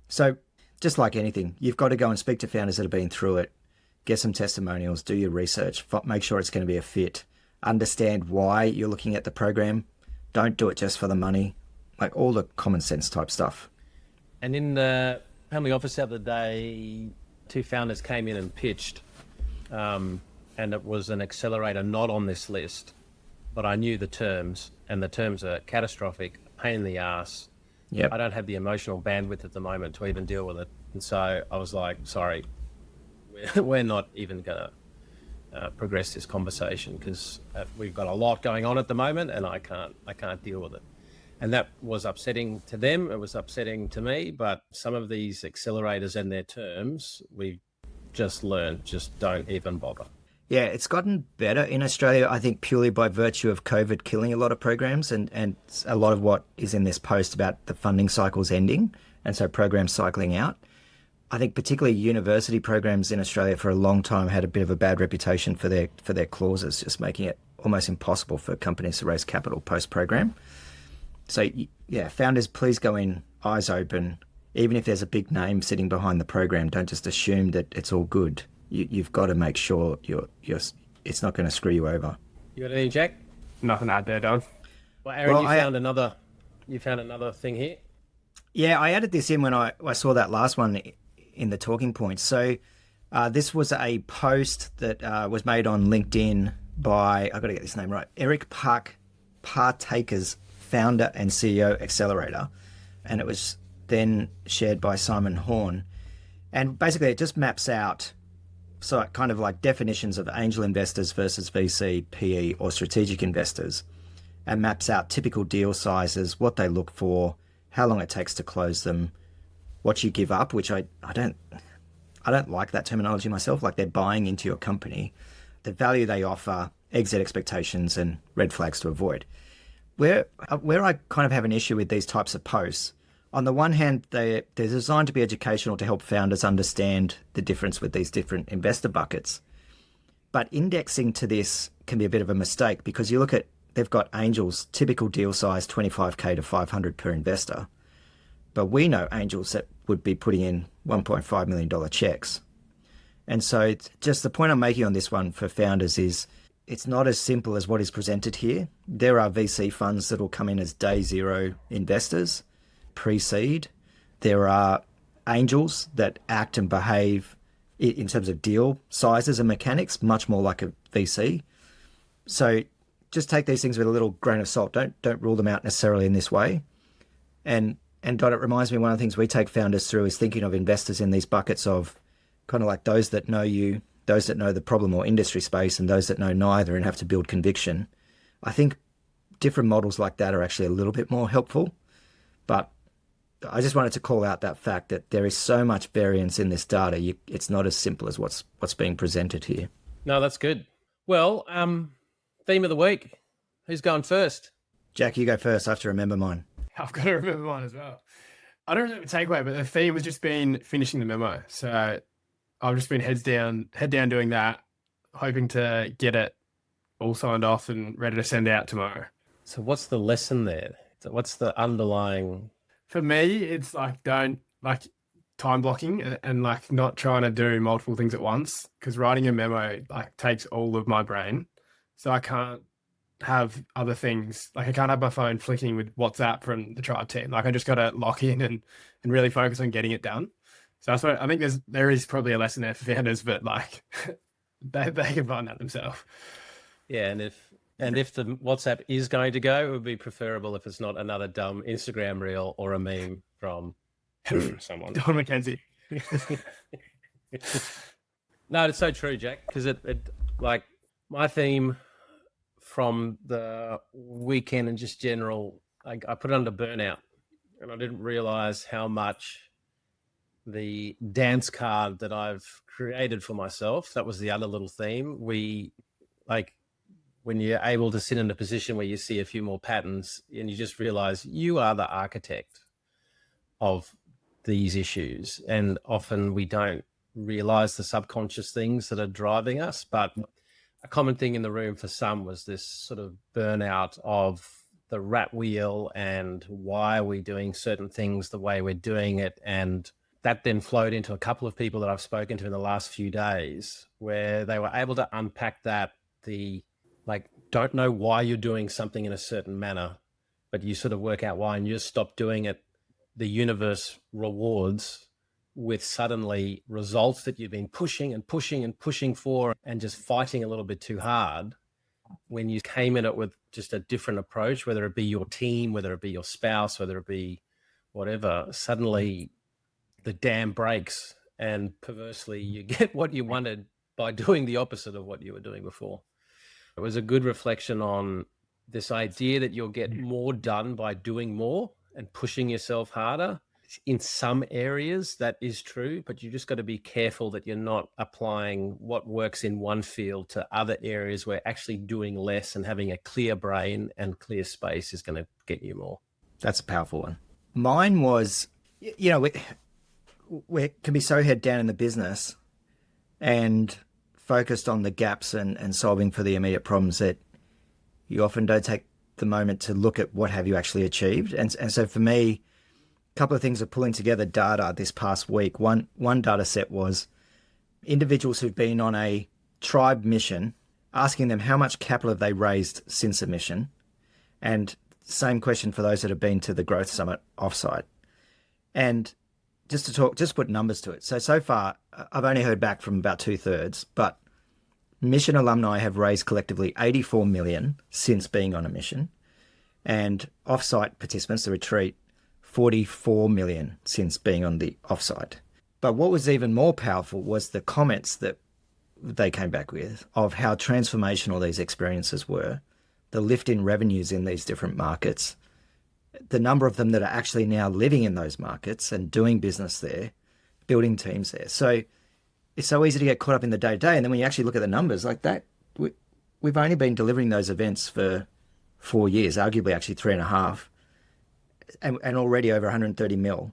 So just like anything, you've got to go and speak to founders that have been through it, get some testimonials, do your research, make sure it's going to be a fit, understand why you're looking at the program. Don't do it just for the money, like all the common sense type stuff. And in the family office the other day, 2 founders came in and pitched, and it was an accelerator not on this list, but I knew the terms, and the terms are catastrophic, pain in the ass. Yep. I don't have the emotional bandwidth at the moment to even deal with it. And so I was like, sorry, we're not even going to progress this conversation because we've got a lot going on at the moment and I can't deal with it. And that was upsetting to them. It was upsetting to me, but some of these accelerators and their terms, we just learned, just don't even bother. Yeah, it's gotten better in Australia, I think, purely by virtue of COVID killing a lot of programs and a lot of what is in this post about the funding cycles ending and so programs cycling out. I think particularly university programs in Australia for a long time had a bit of a bad reputation for their clauses, just making it almost impossible for companies to raise capital post-program. So, yeah, founders, please go in eyes open. Even if there's a big name sitting behind the program, don't just assume that it's all good. You've got to make sure it's not going to screw you over. You got anything, Jack? Nothing to add there, Don. Well, Aaron, you found another thing here? Yeah, I added this in when I saw that last one in the talking points. So this was a post that was made on LinkedIn by, I've got to get this name right, Eric Partaker's founder and CEO Accelerator. And it was then shared by Simon Horn. And basically it just maps out so kind of like definitions of angel investors versus VC, PE, or strategic investors, and maps out typical deal sizes, what they look for, how long it takes to close them, what you give up, which I don't like that terminology myself. Like they're buying into your company, the value they offer, exit expectations, and red flags to avoid. Where I kind of have an issue with these types of posts, on the one hand, they're designed to be educational to help founders understand the difference with these different investor buckets. But indexing to this can be a bit of a mistake because you look at, they've got angels, typical deal size, 25K to 500 per investor. But we know angels that would be putting in $1.5 million checks. And so it's just the point I'm making on this one for founders is it's not as simple as what is presented here. There are VC funds that will come in as day zero investors, pre-seed. There are angels that act and behave in terms of deal sizes and mechanics, much more like a VC. So just take these things with a little grain of salt. Don't rule them out necessarily in this way. And Dot, it reminds me, one of the things we take founders through is thinking of investors in these buckets of kind of like those that know you, those that know the problem or industry space, and those that know neither and have to build conviction. I think different models like that are actually a little bit more helpful. But I just wanted to call out that fact that there is so much variance in this data. It's not as simple as what's being presented here. No, that's good. Well, theme of the week. Who's going first? Jack, you go first. I have to remember mine. I've got to remember mine as well. I don't remember the takeaway, but the theme has just been finishing the memo. So I've just been head down doing that, hoping to get it all signed off and ready to send out tomorrow. So what's the lesson there? So what's the underlying? For me, it's like don't like time blocking and like not trying to do multiple things at once, because writing a memo like takes all of my brain. So I can't have other things. Like I can't have my phone flicking with WhatsApp from the tribe team. Like I just got to lock in and really focus on getting it done. So that's what I think there is probably a lesson there for founders, but like they can find that themselves. Yeah, and if the WhatsApp is going to go, it would be preferable if it's not another dumb Instagram reel or a meme from someone. Don McKenzie. No, it's so true, Jack, because it like my theme from the weekend and just general, I put it under burnout, and I didn't realize how much the dance card that I've created for myself, that was the other little theme. We like when you're able to sit in a position where you see a few more patterns and you just realize you are the architect of these issues. And often we don't realize the subconscious things that are driving us. But a common thing in the room for some was this sort of burnout of the rat wheel and why are we doing certain things the way we're doing it. And that then flowed into a couple of people that I've spoken to in the last few days where they were able to unpack that, don't know why you're doing something in a certain manner, but you sort of work out why and you just stop doing it. The universe rewards with suddenly results that you've been pushing and pushing and pushing for and just fighting a little bit too hard. When you came in it with just a different approach, whether it be your team, whether it be your spouse, whether it be whatever, suddenly the dam breaks and perversely you get what you wanted by doing the opposite of what you were doing before. It was a good reflection on this idea that you'll get more done by doing more and pushing yourself harder. In some areas, that is true, but you just got to be careful that you're not applying what works in one field to other areas where actually doing less and having a clear brain and clear space is going to get you more. That's a powerful one. Mine was, we can be so head down in the business and focused on the gaps and solving for the immediate problems that you often don't take the moment to look at what have you actually achieved. And so for me, a couple of things are pulling together data this past week. One data set was individuals who've been on a tribe mission, asking them how much capital have they raised since a mission. And same question for those that have been to the Growth Summit offsite. And just put numbers to it. So far, I've only heard back from about 2/3, but mission alumni have raised collectively 84 million since being on a mission. And offsite participants, the retreat, 44 million since being on the offsite. But what was even more powerful was the comments that they came back with of how transformational these experiences were, the lift in revenues in these different markets, the number of them that are actually now living in those markets and doing business there, building teams there. So it's so easy to get caught up in the day to day. And then when you actually look at the numbers like that, we've only been delivering those events for 4 years, arguably actually 3.5, and already over 130 mil.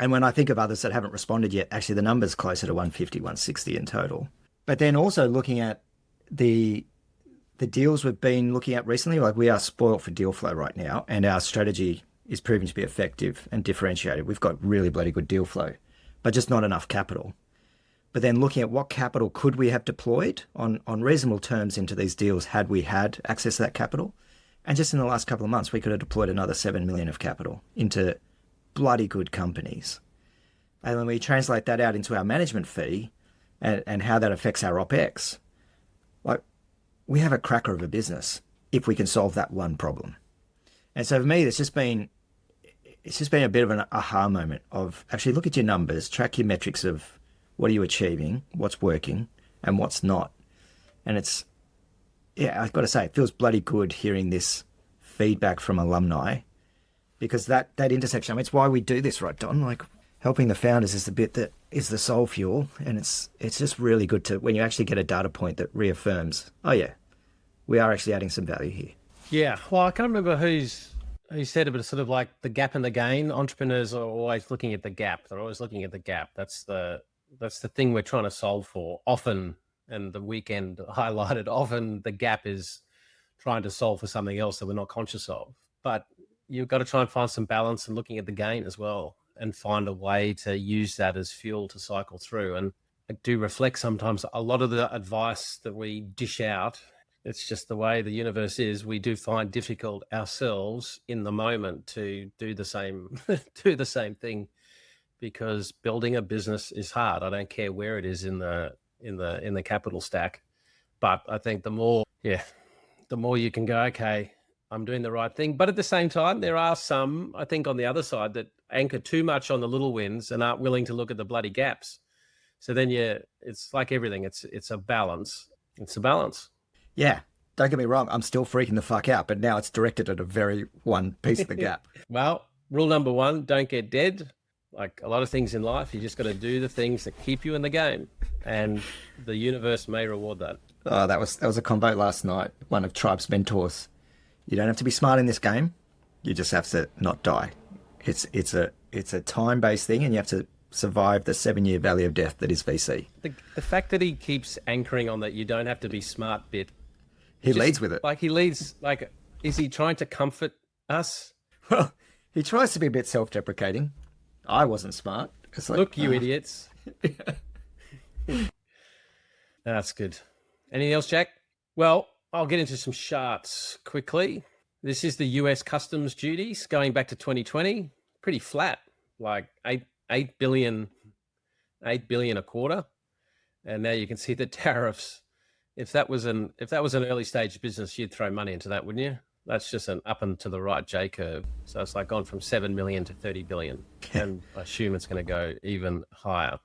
And when I think of others that haven't responded yet, actually the number's closer to 150, 160 in total. But then also looking at the deals we've been looking at recently, like we are spoiled for deal flow right now, and our strategy is proving to be effective and differentiated. We've got really bloody good deal flow, but just not enough capital. But then looking at what capital could we have deployed on reasonable terms into these deals had we had access to that capital. And just in the last couple of months, we could have deployed another 7 million of capital into bloody good companies. And when we translate that out into our management fee and how that affects our OPEX, like we have a cracker of a business if we can solve that one problem. And so for me, it's just been a bit of an aha moment of actually look at your numbers, track your metrics of what are you achieving, what's working, and what's not. And it's, yeah, I've got to say, it feels bloody good hearing this feedback from alumni, because that intersection, I mean, it's why we do this, right, Don? Like, helping the founders is the bit that is the soul fuel, and it's just really good to, when you actually get a data point that reaffirms, oh yeah, we are actually adding some value here. Yeah, well, I can't remember who said it, but it's sort of like the gap and the gain. Entrepreneurs are always looking at the gap. They're always looking at the gap. That's the thing we're trying to solve for. Often, and the weekend highlighted, often the gap is trying to solve for something else that we're not conscious of. But you've got to try and find some balance and looking at the gain as well, and find a way to use that as fuel to cycle through. And I do reflect sometimes a lot of the advice that we dish out. It's just the way the universe is. We do find difficult ourselves in the moment to do the same, do the same thing, because building a business is hard. I don't care where it is in the capital stack, but I think the more you can go, okay, I'm doing the right thing. But at the same time, there are some, I think, on the other side that anchor too much on the little wins and aren't willing to look at the bloody gaps. So then, it's like everything. It's a balance. It's a balance. Yeah, don't get me wrong. I'm still freaking the fuck out, but now it's directed at a very one piece of the gap. Well, rule number 1, don't get dead. Like a lot of things in life, you just got to do the things that keep you in the game, and the universe may reward that. Oh, that was a convo last night. One of Tribe's mentors. You don't have to be smart in this game. You just have to not die. It's a time-based thing, and you have to survive the 7-year valley of death that is VC. The fact that he keeps anchoring on that you don't have to be smart bit. He leads with it. Like he leads, like, is he trying to comfort us? Well, he tries to be a bit self-deprecating. I wasn't smart. It's like, look, you idiots. That's good. Anything else, Jack? Well, I'll get into some charts quickly. This is the US customs duties going back to 2020. Pretty flat, like 8 billion a quarter. And now you can see the tariffs. If that was an early stage business, you'd throw money into that, wouldn't you? That's just an up and to the right J curve. So it's like gone from 7 million to 30 billion. And I assume it's going to go even higher.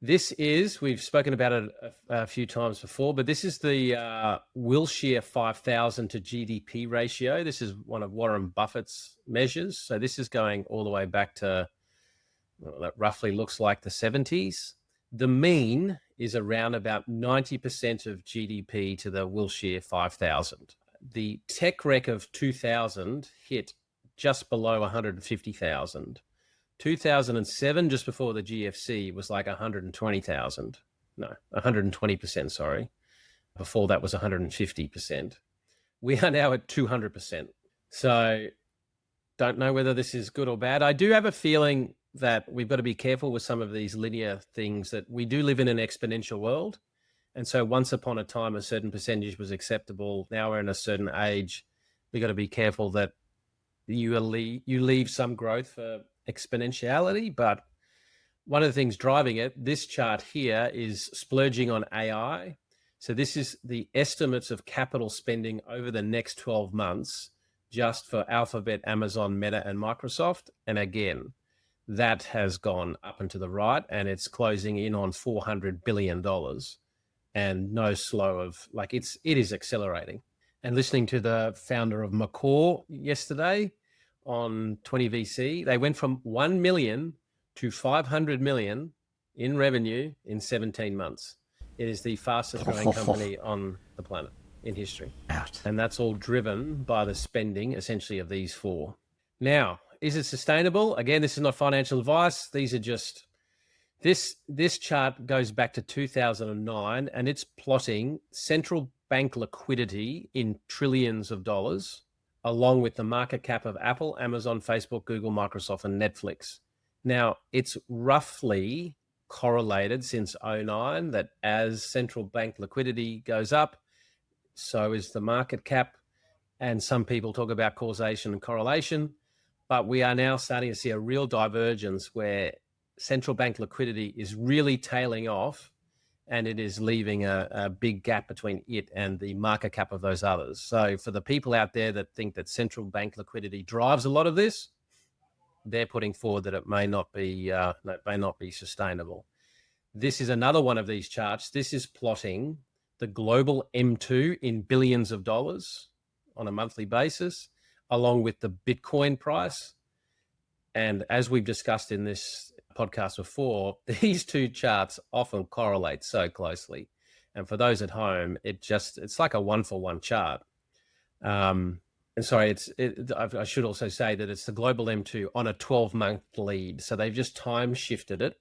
This is, we've spoken about it a few times before, but this is the Wilshire 5,000 to GDP ratio. This is one of Warren Buffett's measures. So this is going all the way back to, well, that roughly looks like the 70s. The mean is around about 90% of GDP to the Wilshire 5,000. The tech rec of 2000 hit just below 150,000. 2007, just before the GFC, was like 120,000. No, 120%, sorry. Before that was 150%. We are now at 200%. So don't know whether this is good or bad. I do have a feeling that we've got to be careful with some of these linear things, that we do live in an exponential world. And so once upon a time, a certain percentage was acceptable. Now we're in a certain age. We've got to be careful that you leave some growth for exponentiality. But one of the things driving it, this chart here, is splurging on AI. So this is the estimates of capital spending over the next 12 months just for Alphabet, Amazon, Meta, and Microsoft. And again, that has gone up and to the right, and it's closing in on $400 billion. and no slow of like it is accelerating. And listening to the founder of Macaw yesterday on 20VC, they went from 1 million to 500 million in revenue in 17 months. It is the fastest growing company on the planet in history. And that's all driven by the spending essentially of these four. Now, is it sustainable? Again, this is not financial advice. These are just, this chart goes back to 2009 and it's plotting central bank liquidity in trillions of dollars, along with the market cap of Apple, Amazon, Facebook, Google, Microsoft, and Netflix. Now, it's roughly correlated since 2009 that as central bank liquidity goes up, so is the market cap. And some people talk about causation and correlation, but we are now starting to see a real divergence where central bank liquidity is really tailing off, and it is leaving a big gap between it and the market cap of those others. So for the people out there that think that central bank liquidity drives a lot of this, they're putting forward that it may not be sustainable. This is another one of these charts. This is plotting the global M2 in billions of dollars on a monthly basis, along with the Bitcoin price. And as we've discussed in this podcast before, these two charts often correlate so closely. And for those at home, it's like a 1-for-1 chart. And sorry, I should also say that it's the global M2 on a 12-month lead. So they've just time shifted it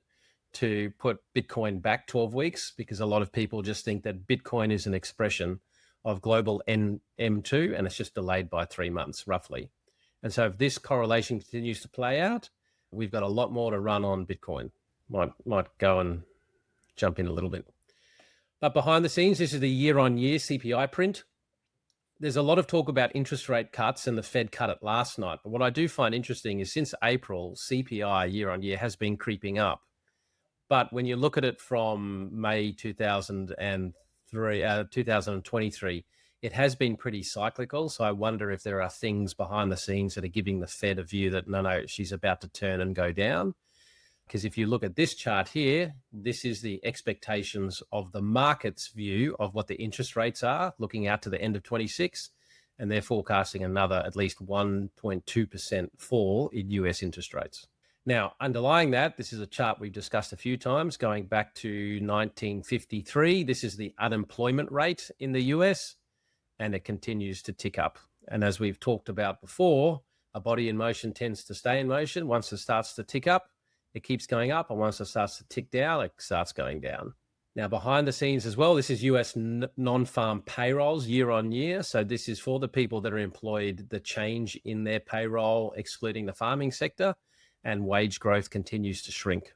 to put Bitcoin back 12 weeks, because a lot of people just think that Bitcoin is an expression of global M2 and it's just delayed by 3 months roughly. And so if this correlation continues to play out, we've got a lot more to run on Bitcoin. Might go and jump in a little bit. But behind the scenes, this is the year-on-year CPI print. There's a lot of talk about interest rate cuts, and the Fed cut it last night. But what I do find interesting is since April, CPI year-on-year has been creeping up. But when you look at it from May 2023, it has been pretty cyclical. So I wonder if there are things behind the scenes that are giving the Fed a view that, no, she's about to turn and go down. Because if you look at this chart here, this is the expectations of the market's view of what the interest rates are looking out to the end of 26. And they're forecasting another at least 1.2% fall in US interest rates. Now, underlying that, this is a chart we've discussed a few times going back to 1953. This is the unemployment rate in the US, and it continues to tick up. And as we've talked about before, a body in motion tends to stay in motion. Once it starts to tick up, it keeps going up. And once it starts to tick down, it starts going down. Now, behind the scenes as well, this is US non-farm payrolls year on year. So this is for the people that are employed, the change in their payroll, excluding the farming sector, and wage growth continues to shrink.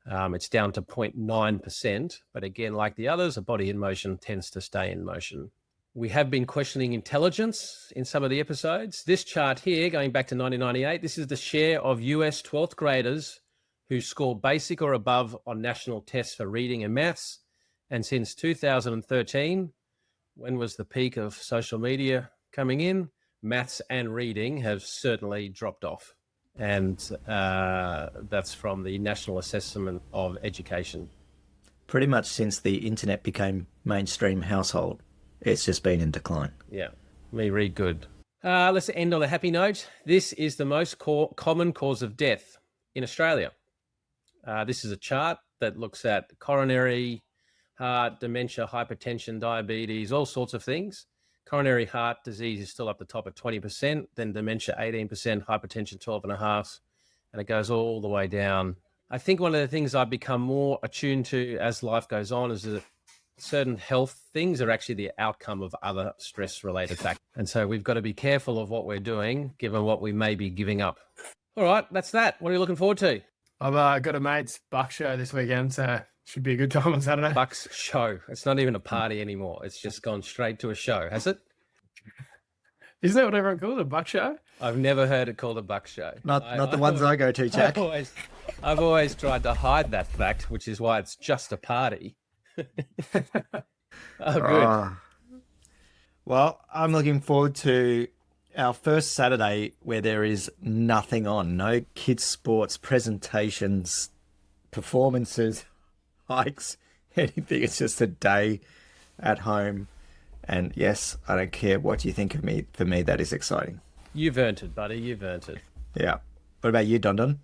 It's down to 0.9%. But again, like the others, a body in motion tends to stay in motion. We have been questioning intelligence in some of the episodes. This chart here, going back to 1998, this is the share of US 12th graders who score basic or above on national tests for reading and maths. And since 2013, when was the peak of social media coming in, maths and reading have certainly dropped off. And that's from the National Assessment of Education. Pretty much since the internet became mainstream household, it's just been in decline. Yeah, me read good. Let's end on a happy note. This is the most common cause of death in Australia. This is a chart that looks at coronary, heart, dementia, hypertension, diabetes, all sorts of things. Coronary heart disease is still up the top at 20%, then dementia 18%, hypertension 12.5%, and it goes all the way down. I think one of the things I've become more attuned to as life goes on is that certain health things are actually the outcome of other stress-related factors. And so we've got to be careful of what we're doing, given what we may be giving up. All right, that's that. What are you looking forward to? I've got a mate's buck show this weekend, so should be a good time on Saturday. Bucks show. It's not even a party anymore. It's just gone straight to a show, has it? Isn't that what everyone calls it, a buck show? I've never heard it called a buck show. Not the ones I go to, Jack. I've always tried to hide that fact, which is why it's just a party. Oh, good. Well, I'm looking forward to our first Saturday where there is nothing on. No kids' sports, presentations, performances, hikes, anything. It's just a day at home. And yes, I don't care what you think of me. For me, that is exciting. You've earned it, buddy. You've earned it. Yeah. What about you, Don Don?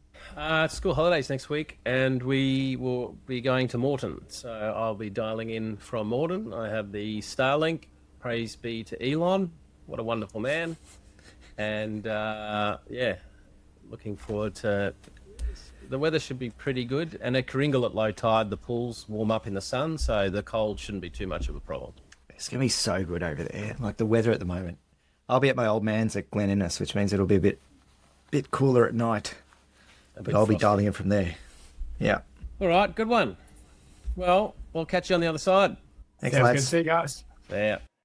School holidays next week, and we will be going to Moreton. So I'll be dialing in from Moreton. I have the Starlink. Praise be to Elon. What a wonderful man. And yeah, looking forward to. The weather should be pretty good. And at Kringle at low tide, the pools warm up in the sun, so the cold shouldn't be too much of a problem. It's going to be so good over there. Like the weather at the moment. I'll be at my old man's at Glen Innes, which means it'll be a bit cooler at night. But I'll be dialing in from there. Yeah. All right, good one. Well, we'll catch you on the other side. Thanks, Sounds good. lads. See you guys. Yeah.